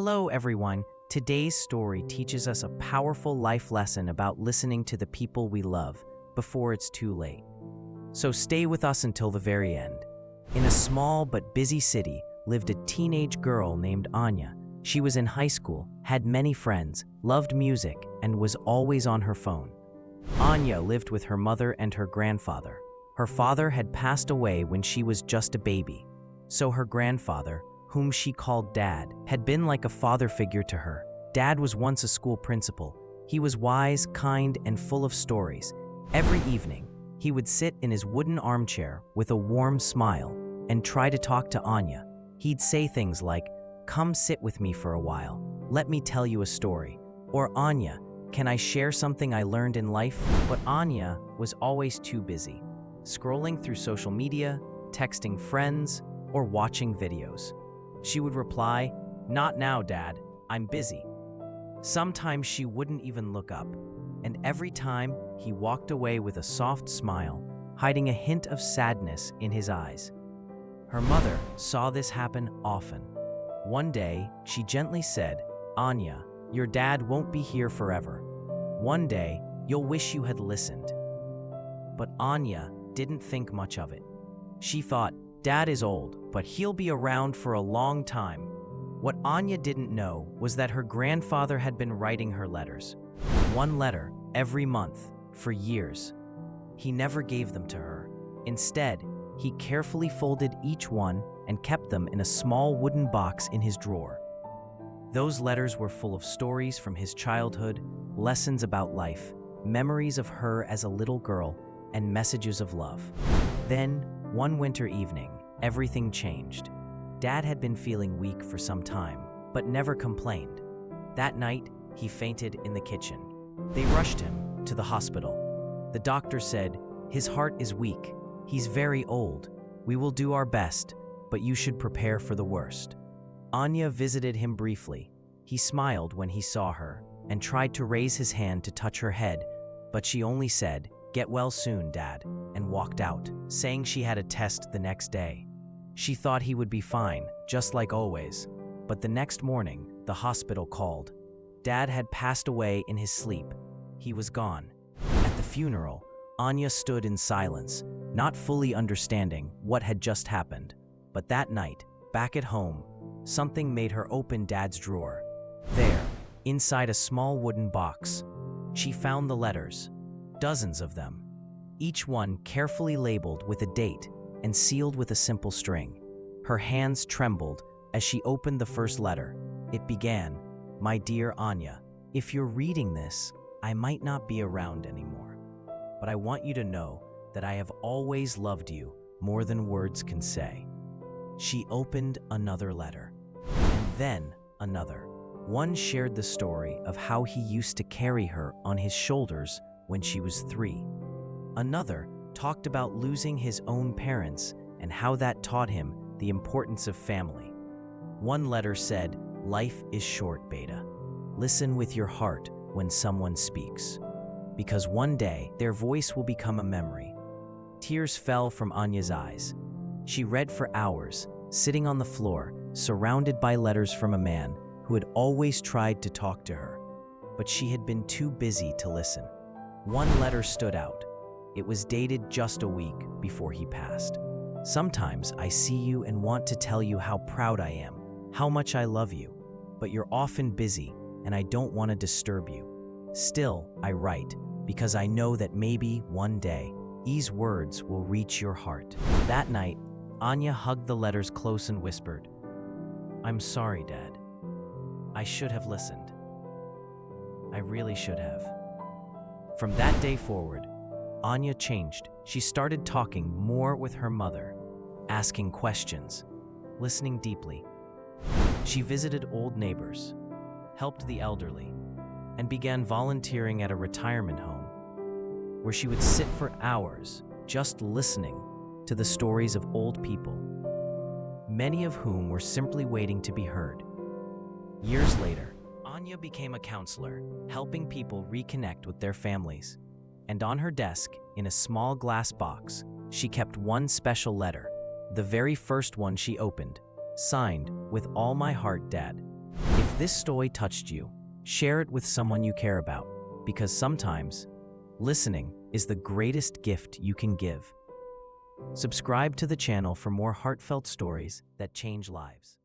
Hello, everyone. Today's story teaches us a powerful life lesson about listening to the people we love before it's too late. So stay with us until the very end. In a small but busy city lived a teenage girl named Aanya. She was in high school, had many friends, loved music, and was always on her phone. Aanya lived with her mother and her grandfather. Her father had passed away when she was just a baby, so her grandfather, whom she called Dad, had been like a father figure to her. Dad was once a school principal. He was wise, kind, and full of stories. Every evening, he would sit in his wooden armchair with a warm smile and try to talk to Aanya. He'd say things like, "Come sit with me for a while. Let me tell you a story." Or, "Aanya, can I share something I learned in life?" But Aanya was always too busy, scrolling through social media, texting friends, or watching videos. She would reply, "Not now, Dad. I'm busy." Sometimes she wouldn't even look up, and every time he walked away with a soft smile, hiding a hint of sadness in his eyes. Her mother saw this happen often. One day, she gently said, "Aanya, your dad won't be here forever. One day, you'll wish you had listened." But Aanya didn't think much of it. She thought, "Dad is old, but he'll be around for a long time." What Aanya didn't know was that her grandfather had been writing her letters. One letter every month for years. He never gave them to her. Instead, he carefully folded each one and kept them in a small wooden box in his drawer. Those letters were full of stories from his childhood, lessons about life, memories of her as a little girl, and messages of love. Then, one winter evening, everything changed. Dad had been feeling weak for some time, but never complained. That night, he fainted in the kitchen. They rushed him to the hospital. The doctor said, "His heart is weak. He's very old. We will do our best, but you should prepare for the worst." Aanya visited him briefly. He smiled when he saw her and tried to raise his hand to touch her head, but she only said, "Get well soon, Dad," and walked out, saying she had a test the next day. She thought he would be fine, just like always. But the next morning, the hospital called. Dad had passed away in his sleep. He was gone. At the funeral, Aanya stood in silence, not fully understanding what had just happened. But that night, back at home, something made her open Dad's drawer. There, inside a small wooden box, she found the letters, dozens of them, each one carefully labeled with a date and sealed with a simple string. Her hands trembled as she opened the first letter. It began, "My dear Aanya, if you're reading this, I might not be around anymore. But I want you to know that I have always loved you more than words can say." She opened another letter, and then another. One shared the story of how he used to carry her on his shoulders when she was 3. Another talked about losing his own parents and how that taught him the importance of family. One letter said, "Life is short, Beta. Listen with your heart when someone speaks, because one day their voice will become a memory." Tears fell from Anya's eyes. She read for hours, sitting on the floor, surrounded by letters from a man who had always tried to talk to her, but she had been too busy to listen. One letter stood out. It was dated just a week before he passed. "Sometimes I see you and want to tell you how proud I am, how much I love you, but you're often busy and I don't want to disturb you. Still, I write because I know that maybe one day these words will reach your heart." That night, Aanya hugged the letters close and whispered, "I'm sorry, Dad. I should have listened. I really should have." From that day forward, Aanya changed. She started talking more with her mother, asking questions, listening deeply. She visited old neighbors, helped the elderly, and began volunteering at a retirement home, where she would sit for hours just listening to the stories of old people, many of whom were simply waiting to be heard. Years later, Aanya became a counselor, helping people reconnect with their families. And on her desk, in a small glass box, she kept one special letter, the very first one she opened, signed, "With all my heart, Dad." If this story touched you, share it with someone you care about, because sometimes listening is the greatest gift you can give. Subscribe to the channel for more heartfelt stories that change lives.